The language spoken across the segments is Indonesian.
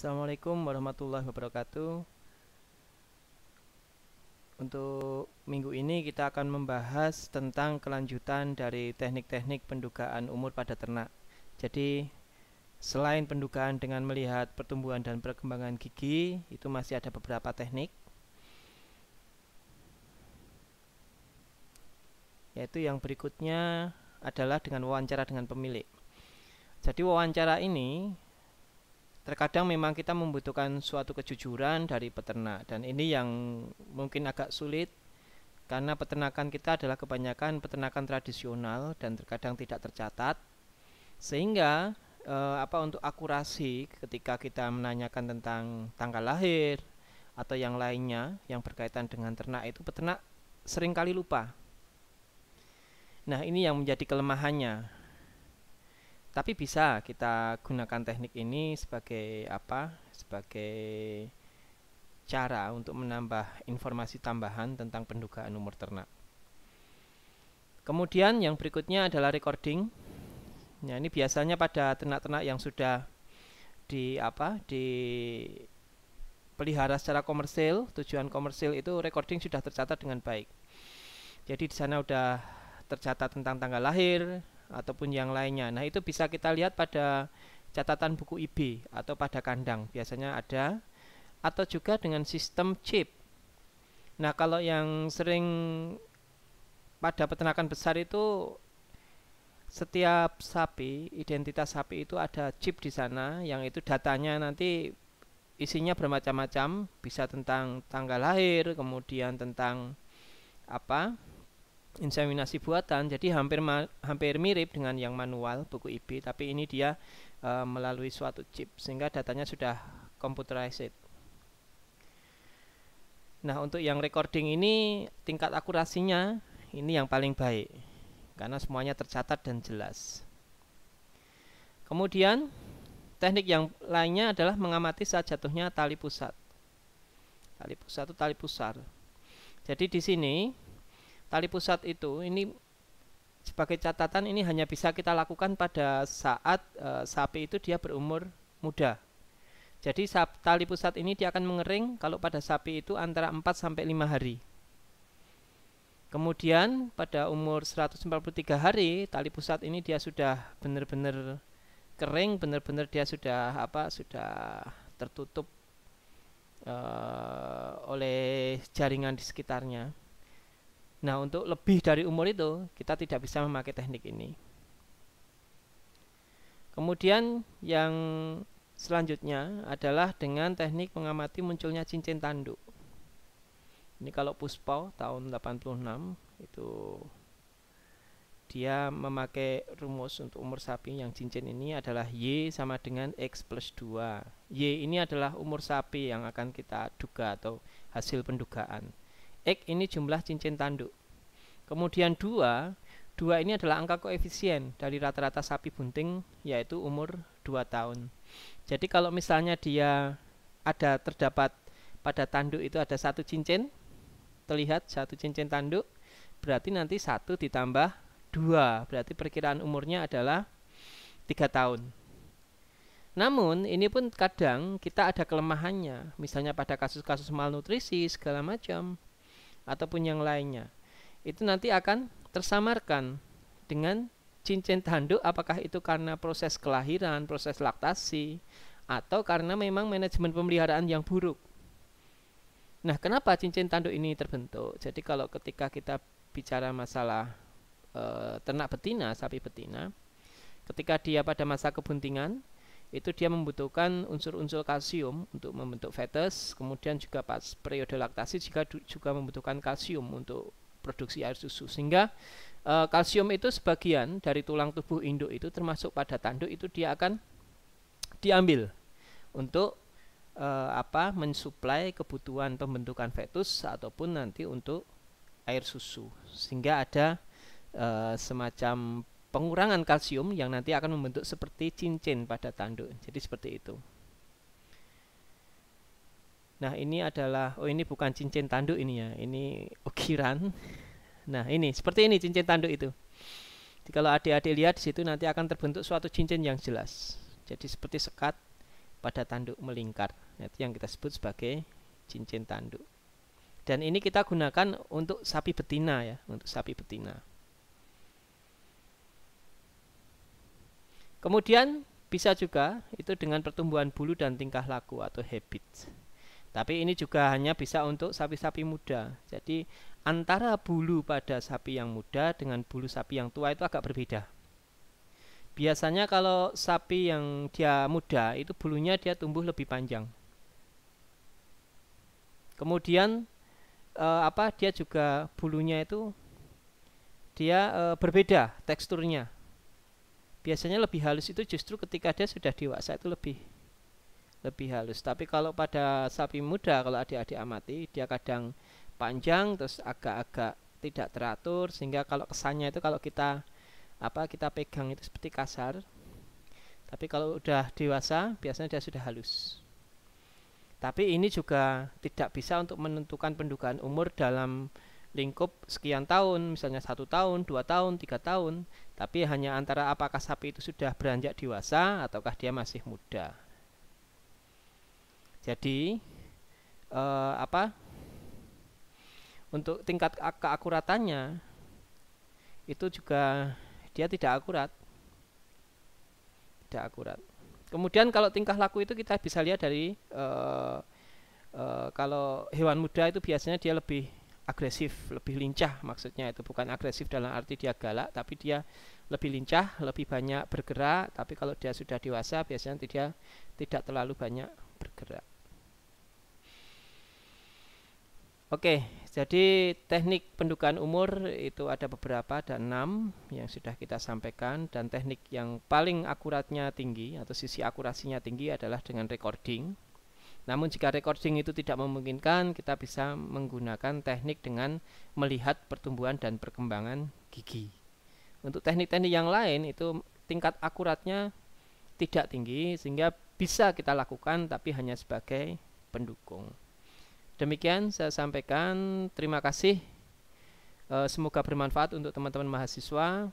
Assalamualaikum warahmatullahi wabarakatuh. Untuk minggu ini kita akan membahas tentang kelanjutan dari teknik-teknik pendugaan umur pada ternak. Jadi selain pendugaan dengan melihat pertumbuhan dan perkembangan gigi, itu masih ada beberapa teknik, yaitu yang berikutnya adalah dengan wawancara dengan pemilik. Jadi wawancara ini terkadang memang kita membutuhkan suatu kejujuran dari peternak, dan ini yang mungkin agak sulit karena peternakan kita adalah kebanyakan peternakan tradisional dan terkadang tidak tercatat, sehingga untuk akurasi ketika kita menanyakan tentang tanggal lahir atau yang lainnya yang berkaitan dengan ternak, itu peternak seringkali lupa. Nah, ini yang menjadi kelemahannya. Tapi bisa kita gunakan teknik ini sebagai Sebagai cara untuk menambah informasi tambahan tentang pendugaan umur ternak. Kemudian yang berikutnya adalah recording. Nah, ini biasanya pada ternak-ternak yang sudah dipelihara secara komersil, tujuan komersil, itu recording sudah tercatat dengan baik. Jadi di sana sudah tercatat tentang tanggal lahir ataupun yang lainnya. Nah, itu bisa kita lihat pada catatan buku IB atau pada kandang, biasanya ada, atau juga dengan sistem chip. Nah, kalau yang sering pada peternakan besar itu setiap sapi, identitas sapi itu ada chip di sana, yang itu datanya nanti isinya bermacam-macam, bisa tentang tanggal lahir, kemudian tentang inseminasi buatan. Jadi hampir mirip dengan yang manual buku IB, tapi ini dia melalui suatu chip sehingga datanya sudah computerized. Nah, untuk yang recording ini tingkat akurasinya ini yang paling baik karena semuanya tercatat dan jelas. Kemudian teknik yang lainnya adalah mengamati saat jatuhnya tali pusat. Tali pusat itu tali pusar. Jadi di sini tali pusat itu, ini sebagai catatan, ini hanya bisa kita lakukan pada saat sapi itu dia berumur muda. Jadi tali pusat ini dia akan mengering kalau pada sapi itu antara 4 sampai 5 hari. Kemudian pada umur 143 hari tali pusat ini dia sudah benar-benar kering, benar-benar dia sudah sudah tertutup oleh jaringan di sekitarnya. Nah, untuk lebih dari umur itu kita tidak bisa memakai teknik ini. Kemudian yang selanjutnya adalah dengan teknik mengamati munculnya cincin tanduk. Ini kalau Puspo tahun 86 itu dia memakai rumus untuk umur sapi yang cincin ini adalah Y sama dengan X plus 2. Y ini adalah umur sapi yang akan kita duga atau hasil pendugaan. X ini jumlah cincin tanduk. Kemudian 2 ini adalah angka koefisien dari rata-rata sapi bunting, yaitu umur 2 tahun. Jadi kalau misalnya dia terdapat pada tanduk itu ada 1 cincin, terlihat 1 cincin tanduk, berarti nanti 1 ditambah 2, berarti perkiraan umurnya adalah 3 tahun. Namun ini pun kadang kita ada kelemahannya, misalnya pada kasus-kasus malnutrisi segala macam ataupun yang lainnya, itu nanti akan tersamarkan dengan cincin tanduk, apakah itu karena proses kelahiran, proses laktasi, atau karena memang manajemen pemeliharaan yang buruk. Nah, kenapa cincin tanduk ini terbentuk? Jadi kalau ketika kita bicara masalah ternak betina, sapi betina, ketika dia pada masa kebuntingan, itu dia membutuhkan unsur-unsur kalsium untuk membentuk fetus, kemudian juga pas periode laktasi juga membutuhkan kalsium untuk produksi air susu, sehingga kalsium itu sebagian dari tulang tubuh induk itu termasuk pada tanduk itu dia akan diambil untuk mensuplai kebutuhan pembentukan fetus ataupun nanti untuk air susu, sehingga ada semacam pengurangan kalsium yang nanti akan membentuk seperti cincin pada tanduk. Jadi seperti itu. Nah, ini adalah, ini bukan cincin tanduk ini ya, ini ukiran. Nah, ini seperti ini cincin tanduk itu. Jadi kalau adik-adik lihat di situ nanti akan terbentuk suatu cincin yang jelas. Jadi seperti sekat pada tanduk melingkar. Itu yang kita sebut sebagai cincin tanduk. Dan ini kita gunakan untuk sapi betina ya, untuk sapi betina. Kemudian bisa juga itu dengan pertumbuhan bulu dan tingkah laku atau habit. Tapi ini juga hanya bisa untuk sapi-sapi muda. Jadi antara bulu pada sapi yang muda dengan bulu sapi yang tua itu agak berbeda. Biasanya kalau sapi yang dia muda itu bulunya dia tumbuh lebih panjang. Kemudian dia juga bulunya itu dia berbeda teksturnya. Biasanya lebih halus itu justru ketika dia sudah dewasa itu lebih halus. Tapi kalau pada sapi muda, kalau adik-adik amati, dia kadang panjang terus agak-agak tidak teratur, sehingga kalau kesannya itu kalau kita pegang itu seperti kasar. Tapi kalau udah dewasa biasanya dia sudah halus. Tapi ini juga tidak bisa untuk menentukan pendugaan umur dalam lingkup sekian tahun, misalnya 1 tahun, 2 tahun, 3 tahun. Tapi hanya antara apakah sapi itu sudah beranjak dewasa ataukah dia masih muda. Jadi untuk tingkat keakuratannya itu juga dia tidak akurat. Kemudian kalau tingkah laku itu kita bisa lihat dari kalau hewan muda itu biasanya dia lebih agresif, lebih lincah, maksudnya itu bukan agresif dalam arti dia galak, tapi dia lebih lincah, lebih banyak bergerak. Tapi kalau dia sudah dewasa biasanya dia tidak terlalu banyak bergerak. Oke, jadi teknik pendugaan umur itu ada beberapa, ada 6 yang sudah kita sampaikan. Dan teknik yang paling akuratnya tinggi atau sisi akurasinya tinggi adalah dengan recording. Namun jika recording itu tidak memungkinkan, kita bisa menggunakan teknik dengan melihat pertumbuhan dan perkembangan gigi. Untuk teknik-teknik yang lain itu tingkat akuratnya tidak tinggi, sehingga bisa kita lakukan tapi hanya sebagai pendukung. Demikian saya sampaikan, terima kasih. Semoga bermanfaat untuk teman-teman mahasiswa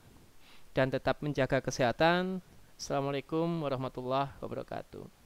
dan tetap menjaga kesehatan. Assalamualaikum warahmatullahi wabarakatuh.